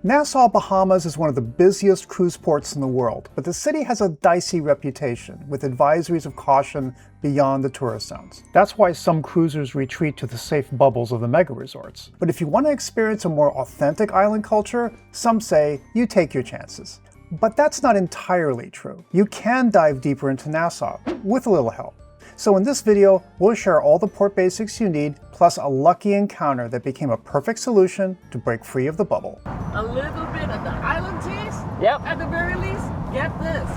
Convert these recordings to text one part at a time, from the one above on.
Nassau, Bahamas is one of the busiest cruise ports in the world, but the city has a dicey reputation, with advisories of caution beyond the tourist zones. That's why some cruisers retreat to the safe bubbles of the mega resorts. But if you want to experience a more authentic island culture, some say you take your chances. But that's not entirely true. You can dive deeper into Nassau, with a little help. So in this video, we'll share all the port basics you need, plus a lucky encounter that became a perfect solution to break free of the bubble. A little bit of the island cheese? Yep. At the very least, get this.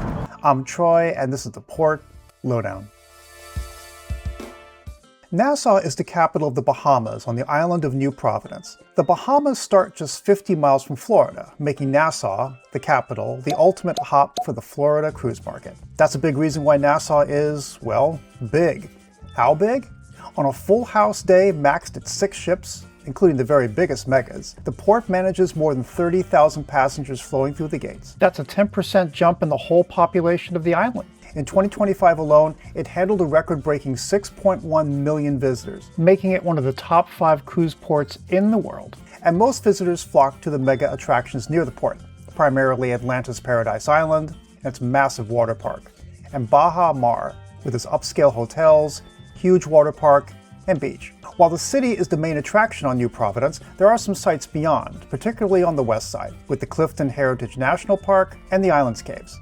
I'm Troy, and this is the Port Lowdown. Nassau is the capital of the Bahamas on the island of New Providence. The Bahamas start just 50 miles from Florida, making Nassau, the capital, the ultimate hop for the Florida cruise market. That's a big reason why Nassau is, well, big. How big? On a full house day maxed at 6 ships, including the very biggest megas, the port manages more than 30,000 passengers flowing through the gates. That's a 10% jump in the whole population of the island. In 2025 alone, it handled a record-breaking 6.1 million visitors, making it one of the top 5 cruise ports in the world. And most visitors flock to the mega attractions near the port, primarily Atlanta's Paradise Island and its massive water park, and Baha Mar, with its upscale hotels, huge water park, and beach. While the city is the main attraction on New Providence, there are some sights beyond, particularly on the west side, with the Clifton Heritage National Park and the Islands Caves.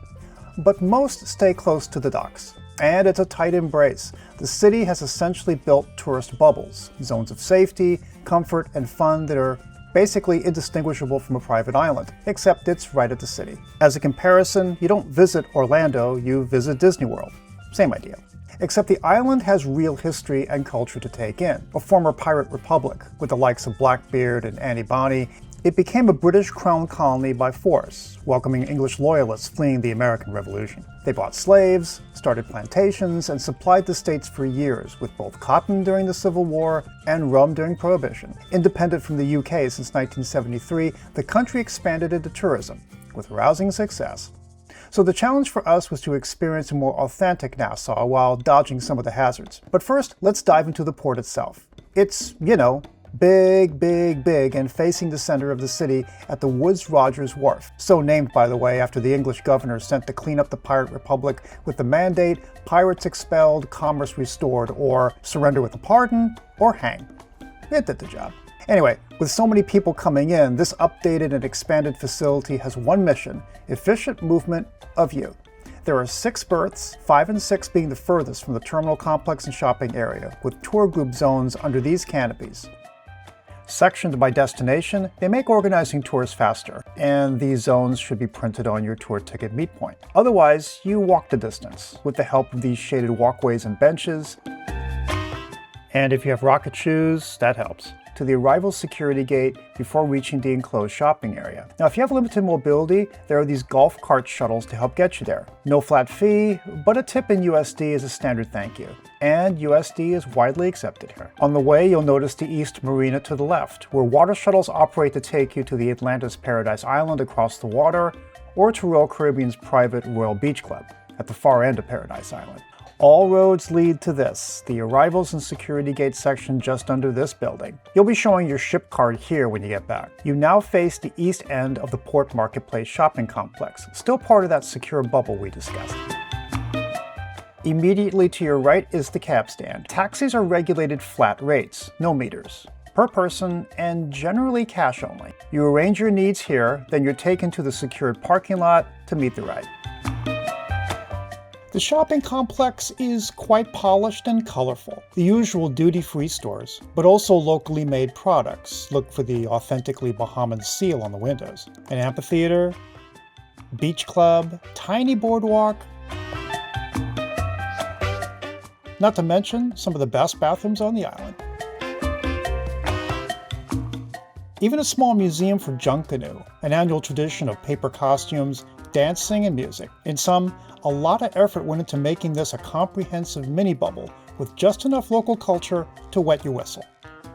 But most stay close to the docks. And it's a tight embrace. The city has essentially built tourist bubbles, zones of safety, comfort, and fun that are basically indistinguishable from a private island, except it's right at the city. As a comparison, you don't visit Orlando, you visit Disney World. Same idea. Except the island has real history and culture to take in. A former pirate republic, with the likes of Blackbeard and Annie Bonny, it became a British crown colony by force, welcoming English loyalists fleeing the American Revolution. They bought slaves, started plantations, and supplied the states for years with both cotton during the Civil War and rum during Prohibition. Independent from the UK since 1973, the country expanded into tourism, with rousing success. So the challenge for us was to experience a more authentic Nassau while dodging some of the hazards. But first, let's dive into the port itself. It's, big, big, big, and facing the center of the city at the Woodes Rogers Wharf. So named, by the way, after the English governor sent to clean up the pirate republic with the mandate, pirates expelled, commerce restored, or surrender with a pardon, or hang. It did the job. Anyway, with so many people coming in, this updated and expanded facility has one mission: efficient movement of you. There are 6 berths, 5 and 6 being the furthest from the terminal complex and shopping area, with tour group zones under these canopies. Sectioned by destination, they make organizing tours faster, and these zones should be printed on your tour ticket meet point. Otherwise, you walk the distance with the help of these shaded walkways and benches. And if you have rocket shoes, that helps. To the arrival security gate before reaching the enclosed shopping area. Now, if you have limited mobility, there are these golf cart shuttles to help get you there. No flat fee, but a tip in USD is a standard thank you. And USD is widely accepted here. On the way, you'll notice the East Marina to the left, where water shuttles operate to take you to the Atlanta's Paradise Island across the water, or to Royal Caribbean's private Royal Beach Club at the far end of Paradise Island. All roads lead to this, the arrivals and security gate section just under this building. You'll be showing your ship card here when you get back. You now face the east end of the Port Marketplace shopping complex, still part of that secure bubble we discussed. Immediately to your right is the cab stand. Taxis are regulated flat rates, no meters, per person, and generally cash only. You arrange your needs here, then you're taken to the secured parking lot to meet the ride. The shopping complex is quite polished and colorful. The usual duty-free stores, but also locally made products. Look for the Authentically Bahamian seal on the windows. An amphitheater, beach club, tiny boardwalk. Not to mention some of the best bathrooms on the island. Even a small museum for Junkanoo, an annual tradition of paper costumes, dancing, and music. In sum, a lot of effort went into making this a comprehensive mini bubble with just enough local culture to wet your whistle.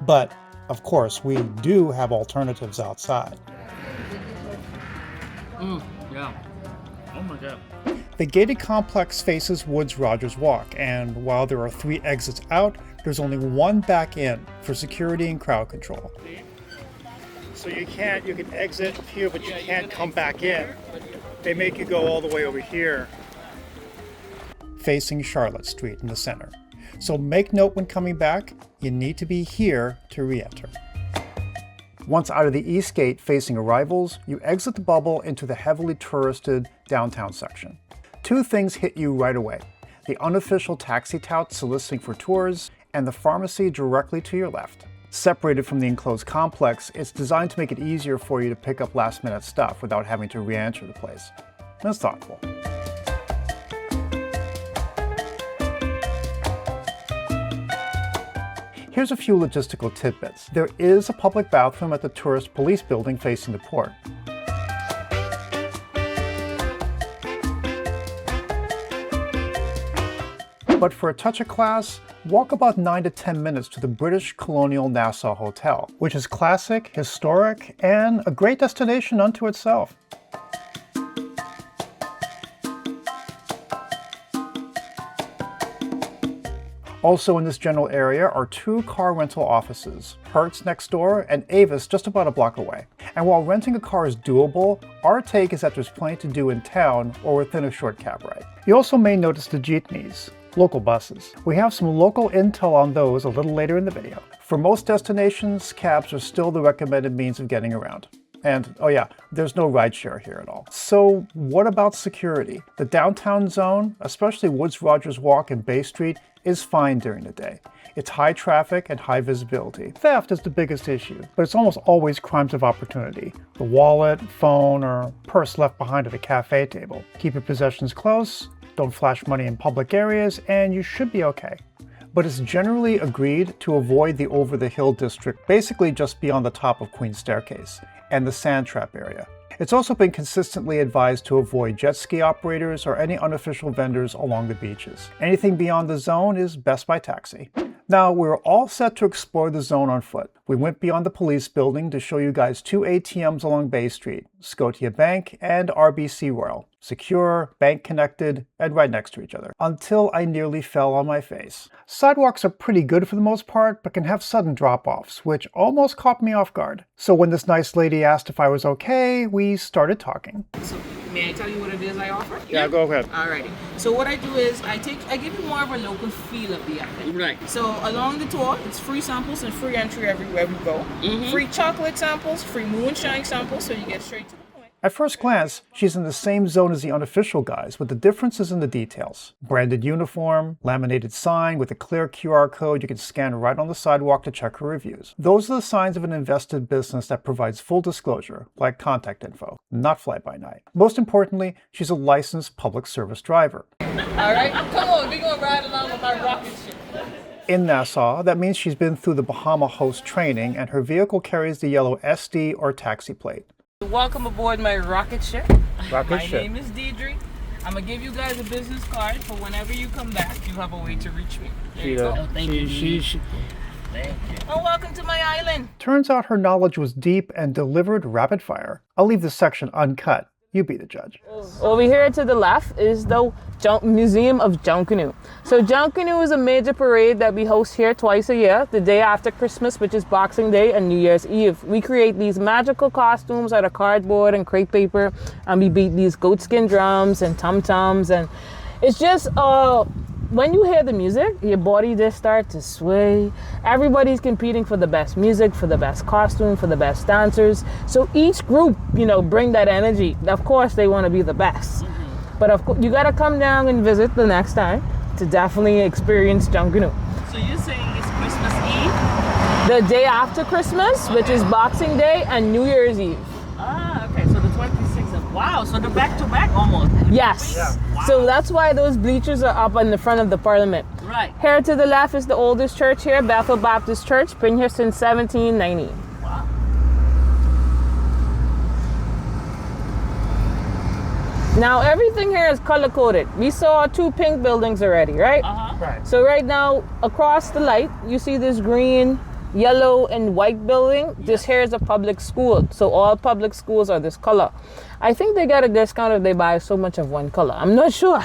But, of course, we do have alternatives outside. Yeah. Oh my God. The gated complex faces Woodes Rogers Walk, and while there are 3 exits out, there's only one back in for security and crowd control. So you can exit here, but you can't come back in. They make you go all the way over here, facing Charlotte Street in the center. So make note when coming back, you need to be here to re-enter. Once out of the east gate facing arrivals, you exit the bubble into the heavily touristed downtown section. Two things hit you right away: the unofficial taxi tout soliciting for tours, and the pharmacy directly to your left. Separated from the enclosed complex, it's designed to make it easier for you to pick up last-minute stuff without having to re-enter the place. That's thoughtful. Here's a few logistical tidbits. There is a public bathroom at the tourist police building facing the port. But for a touch of class, walk about 9 to 10 minutes to the British Colonial Nassau Hotel, which is classic, historic, and a great destination unto itself. Also in this general area are 2 car rental offices, Berths next door and Avis just about a block away. And while renting a car is doable, our take is that there's plenty to do in town or within a short cab ride. You also may notice the jeepneys, local buses. We have some local intel on those a little later in the video. For most destinations, cabs are still the recommended means of getting around. And, oh yeah, there's no rideshare here at all. So what about security? The downtown zone, especially Woods Rogers Walk and Bay Street, is fine during the day. It's high traffic and high visibility. Theft is the biggest issue, but it's almost always crimes of opportunity. The wallet, phone, or purse left behind at a cafe table. Keep your possessions close, don't flash money in public areas, and you should be okay. But it's generally agreed to avoid the over-the-hill district, basically just beyond the top of Queen's Staircase, and the Sand Trap area. It's also been consistently advised to avoid jet ski operators or any unofficial vendors along the beaches. Anything beyond the zone is best by taxi. Now, we're all set to explore the zone on foot. We went beyond the police building to show you guys 2 ATMs along Bay Street, Scotia Bank and RBC Royal. Secure, bank connected, and right next to each other. Until I nearly fell on my face. Sidewalks are pretty good for the most part, but can have sudden drop-offs, which almost caught me off guard. So when this nice lady asked if I was okay, we started talking. So may I tell you what it is I offer? Yeah, go ahead. Alrighty. So what I do is I give you more of a local feel of the island. Right. So along the tour, it's free samples and free entry everywhere we go. Free chocolate samples, free moonshine samples, so you get straight to the point. At first glance, she's in the same zone as the unofficial guys, with the differences in the details. Branded uniform, laminated sign with a clear QR code you can scan right on the sidewalk to check her reviews. Those are the signs of an invested business that provides full disclosure, like contact info, not fly-by-night. Most importantly, she's a licensed public service driver. Alright, come on, we're gonna ride along with my rocket ship. In Nassau, that means she's been through the Bahama host training and her vehicle carries the yellow SD or taxi plate. Welcome aboard my rocket ship. Rocket My ship. name is Deidre. I'm gonna give you guys a business card for whenever you come back, you have a way to reach me. There you go. Thank you. Thank you. Oh, welcome to my island. Turns out her knowledge was deep and delivered rapid fire. I'll leave this section uncut. You be the judge. Over here to the left is the Museum of Junkanoo. So Junkanoo is a major parade that we host here twice a year, the day after Christmas, which is Boxing Day, and New Year's Eve. We create these magical costumes out of cardboard and crepe paper, and we beat these goatskin drums and tum-tums, and it's just when you hear the music, your body just starts to sway. Everybody's competing for the best music, for the best costume, for the best dancers. So each group, bring that energy. Of course, they want to be the best. But of course, you got to come down and visit the next time to definitely experience Junkanoo. So you're saying it's Christmas Eve? The day after Christmas, which is Boxing Day, and New Year's Eve. Ah, okay, so the 26th of, wow, so they're back to back almost. Yes. Yeah. Wow. So that's why those bleachers are up in the front of the Parliament. Right. Here to the left is the oldest church here, Bethel Baptist Church, been here since 1790. Wow. Now everything here is color coded. We saw 2 pink buildings already, right? Uh-huh. Right. So right now, across the light, you see this green yellow and white building, this here is a public school. So all public schools are this color. I think they get a discount if they buy so much of one color. I'm not sure.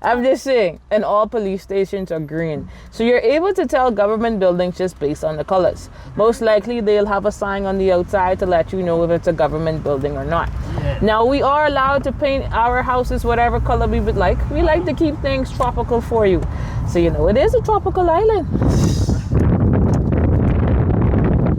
I'm just saying. And all police stations are green. So you're able to tell government buildings just based on the colors. Most likely they'll have a sign on the outside to let you know if it's a government building or not. Yeah. Now we are allowed to paint our houses whatever color we would like. We like to keep things tropical for you. So you know, it is a tropical island.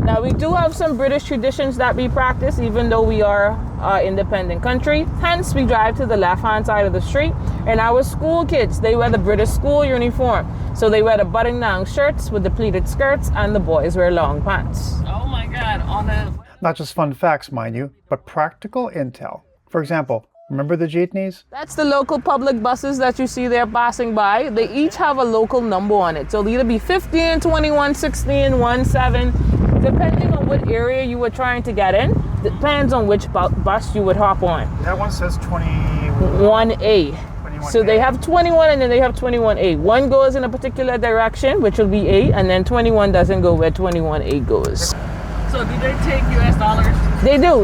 Now we do have some British traditions that we practice even though we are an independent country. Hence we drive to the left hand side of the street, and our school kids, they wear the British school uniform. So they wear the button down shirts with the pleated skirts, and the boys wear long pants. Oh my God! On a Not just fun facts, mind you, but practical intel. For example, remember the jeepneys? That's the local public buses that you see there passing by. They each have a local number on it. So it'll either be 15, 21, 16, 17. Depending on what area you were trying to get in, depends on which bus you would hop on. That one says 21. 1A. So they have 21 and then they have 21A. One goes in a particular direction, which will be A, and then 21 doesn't go where 21A goes. so do they take US dollars? They do.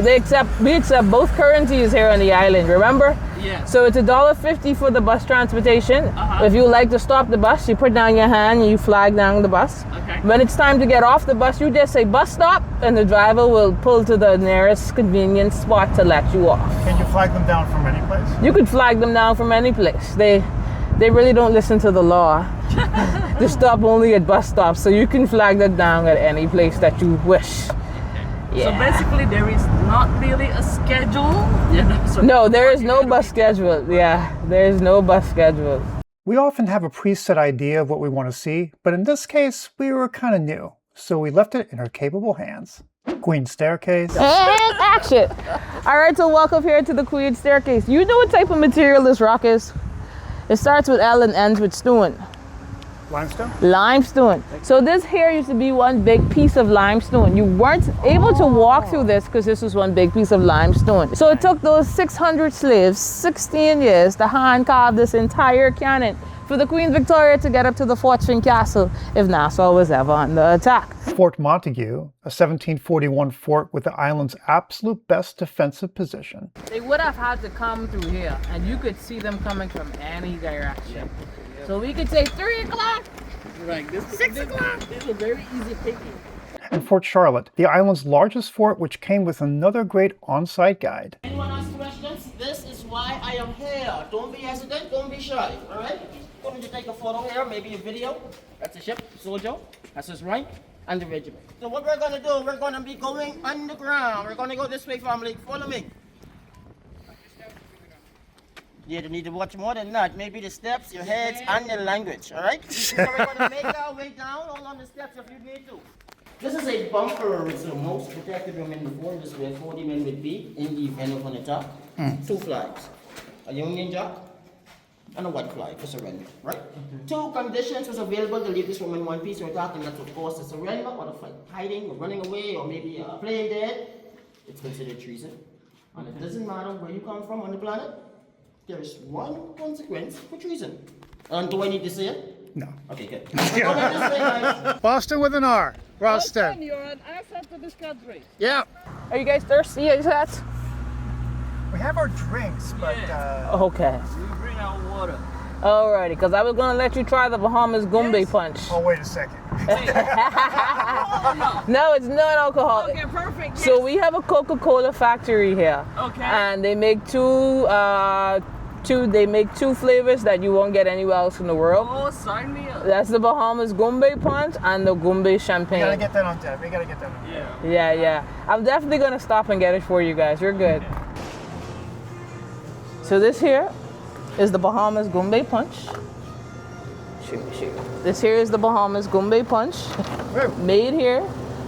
We accept both currencies here on the island, remember? Yeah. So it's $1.50 for the bus transportation. Uh-huh. If you like to stop the bus, you put down your hand and you flag down the bus. Okay. When it's time to get off the bus, you just say bus stop, and the driver will pull to the nearest convenient spot to let you off. Can you flag them down from any place? You could flag them down from any place. They really don't listen to the law. They stop only at bus stops, so you can flag that down at any place that you wish. Yeah. So basically, there is not really a schedule. Yeah. So No, there is no bus schedule. Yeah, there is no bus schedule. We often have a preset idea of what we want to see, but in this case, we were kind of new, so we left it in her capable hands. Queen Staircase. And action! All right, so welcome here to the Queen Staircase. You know what type of material this rock is? It starts with L and ends with stone. Limestone? Limestone. So this here used to be one big piece of limestone. You weren't able to walk through this because this was one big piece of limestone. So it took those 600 slaves 16 years to hand carve this entire cannon for the Queen Victoria to get up to the Fortune Castle if Nassau was ever under attack. Fort Montague, a 1741 fort with the island's absolute best defensive position. They would have had to come through here, and you could see them coming from any direction. So we could say 3 o'clock. right, this 6 o'clock. This is a very easy picking. And Fort Charlotte, the island's largest fort, which came with another great on-site guide. Anyone ask questions? This is why I am here. Don't be hesitant, don't be shy, alright? Going to take a photo here, maybe a video. That's the ship, soldier. That's his rank and the regiment. So what we're gonna do, we're gonna be going underground. We're gonna go this way, family. Follow me. You need to watch more than that. Maybe the steps, your heads, and the language, alright? So we're gonna make our way down along the steps if you need to. This is a bunker. It's the most protected room in the fort. This is where 40 men would be in the event of an attack. 2 flags. A Union Jack and a white flag for surrender, right? 2 conditions was available to leave this room in one piece. We're talking that's of course a surrender or the fight, hiding or running away or maybe playing dead. It's considered treason. And it doesn't matter where you come from on the planet. There is one consequence for treason. And do I need to say it? No. Okay, good. We're going this way, guys. Boston with an R. Ralston. You're an asset to this country. Yeah. Are you guys thirsty? Is that? We have our drinks, but Okay. We bring out water. Alrighty, because I was going to let you try the Bahamas Gumbe Punch. oh, wait a second. No, it's non-alcoholic. Okay, perfect. So we have a Coca-Cola factory here. Okay. And they make two flavors that you won't get anywhere else in the world. Oh, sign me up. That's the Bahamas Gumbe Punch and the Gumbe We gotta Champagne. get that on tap. We gotta get that on tap. Yeah. Yeah. I'm definitely going to stop and get it for you guys. You're good. So this here is the Bahamas Gumbe Punch. Shoot. This here is the Bahamas Gumbe Punch. Made here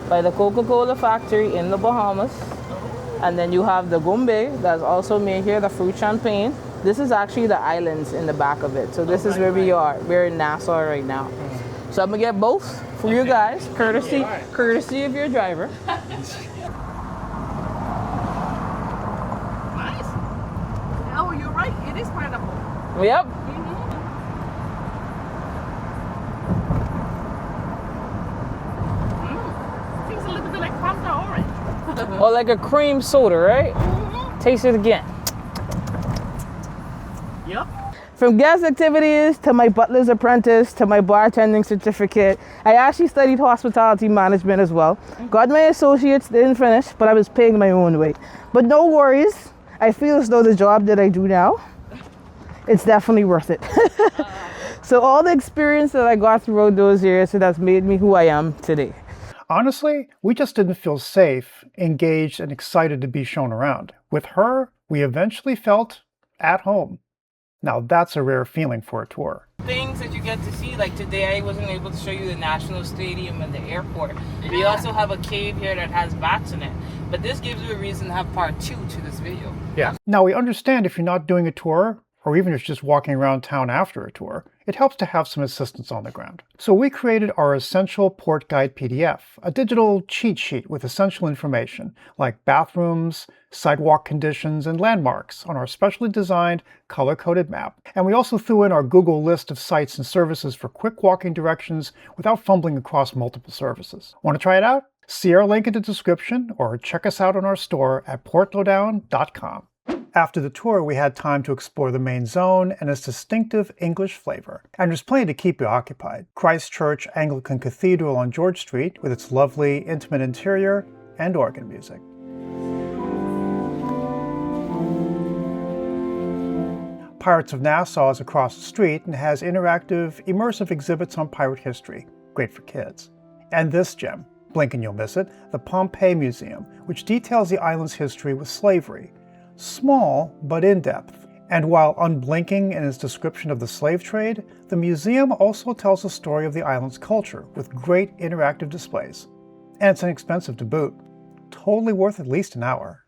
by the Coca-Cola factory in the Bahamas. And then you have the Gumbe that's also made here, the fruit champagne. This is actually the islands in the back of it. So this is where we are. We're in Nassau right now. So I'm gonna get both for you guys, courtesy of your driver. Nice. Oh, you're right. It is pineapple. Yep. Or like a cream soda, right? Taste it again. Yep. From guest activities to my butler's apprentice to my bartending certificate, I actually studied hospitality management as well. Got my associates, didn't finish, but I was paying my own way. But no worries, I feel as though the job that I do now, it's definitely worth it. So all the experience that I got throughout those years, that's made me who I am today. Honestly, we just didn't feel safe, engaged, and excited to be shown around. With her, we eventually felt at home. Now that's a rare feeling for a tour. Things that you get to see, like today I wasn't able to show you the National Stadium and the airport. We also have a cave here that has bats in it. But this gives you a reason to have part 2 to this video. Yeah. Now we understand if you're not doing a tour, or even if you're just walking around town after a tour, it helps to have some assistance on the ground. So we created our Essential Port Guide PDF, a digital cheat sheet with essential information like bathrooms, sidewalk conditions, and landmarks on our specially designed color-coded map. And we also threw in our Google list of sites and services for quick walking directions without fumbling across multiple services. Want to try it out? See our link in the description or check us out on our store at portlowdown.com. After the tour, we had time to explore the main zone and its distinctive English flavor. And there's plenty to keep you occupied. Christchurch Anglican Cathedral on George Street with its lovely, intimate interior and organ music. Pirates of Nassau is across the street and has interactive, immersive exhibits on pirate history. Great for kids. And this gem, blink and you'll miss it, the Pompey Museum, which details the island's history with slavery. Small, but in-depth. And while unblinking in its description of the slave trade, the museum also tells the story of the island's culture with great interactive displays. And it's inexpensive to boot. Totally worth at least an hour.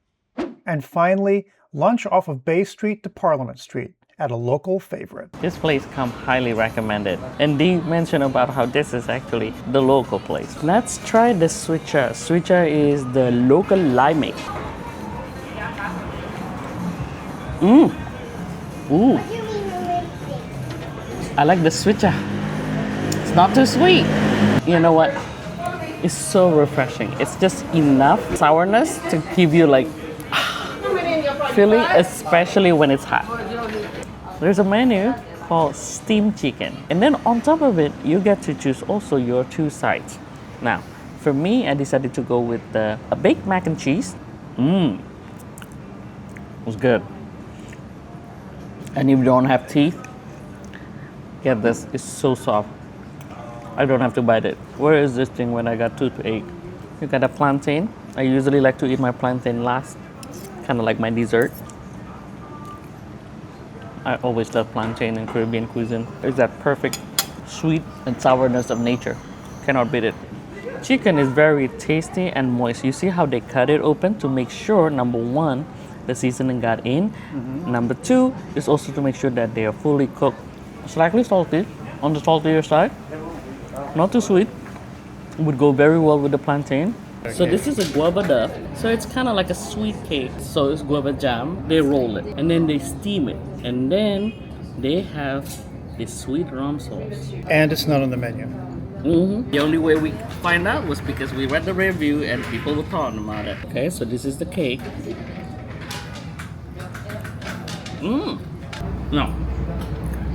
And finally, lunch off of Bay Street to Parliament Street at a local favorite. This place come highly recommended. And Dee mentioned about how this is actually the local place. Let's try the switcher. Switcher is the local limeade. Ooh. I like the switcher. It's not too sweet. You know what? It's so refreshing. It's just enough sourness to give you like feeling, especially when it's hot. There's a menu called steamed chicken. And then on top of it, you get to choose also your 2 sides. Now, for me, I decided to go with a baked mac and cheese. It was good. And if you don't have teeth, get this, it's so soft. I don't have to bite it. Where is this thing when I got toothache? You got a plantain. I usually like to eat my plantain last, kind of like my dessert. I always love plantain in Caribbean cuisine. It's that perfect sweet and sourness of nature. Cannot beat it. Chicken is very tasty and moist. You see how they cut it open to make sure, number 1, the seasoning got in. Number 2 is also to make sure that they are fully cooked. Slightly salty, on the saltier side. Not too sweet. Would go very well with the plantain. So this is a guava duff. So it's kind of like a sweet cake. So it's guava jam. They roll it and then they steam it. And then they have this sweet rum sauce. And it's not on the menu. The only way we find out was because we read the review and people were talking about it. Okay, so this is the cake. No,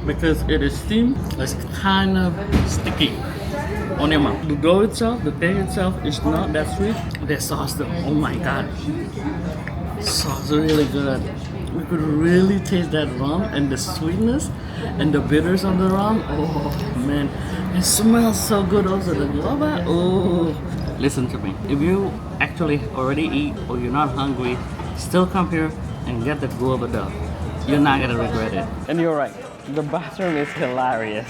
because it is steamed, it's kind of sticky on your mouth. The dough itself, the cake itself is not that sweet. The sauce though, oh my god, sauce is really good. We could really taste that rum and the sweetness and the bitters of the rum. Oh man, it smells so good also, the guava. Oh, listen to me, if you actually already eat or you're not hungry, still come here and get the guava duff. You're not gonna regret it. And you're right, the bathroom is hilarious.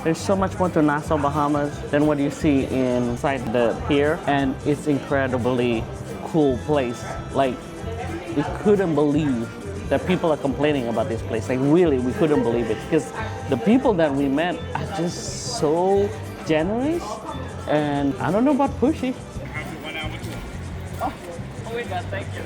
There's so much more to Nassau, Bahamas than what you see inside the pier, and it's incredibly cool place. Like, we couldn't believe that people are complaining about this place. Like really, we couldn't believe it because the people that we met are just so generous, and I don't know about pushy. Oh my god, thank you.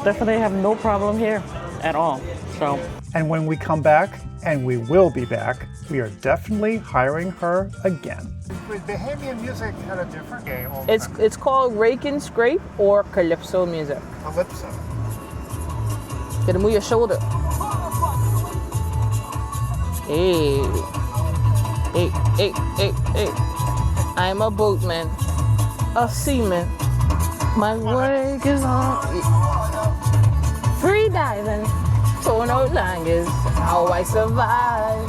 Definitely have no problem here. at all. So And when we come back, and we will be back, we are definitely hiring her again. With Bahamian music had a different game. It's called rake and scrape or calypso music. Calypso. Gotta move your shoulder. Hey. Hey. I'm a boatman, a seaman. My work is on. Free diving, torn out language, how I survive.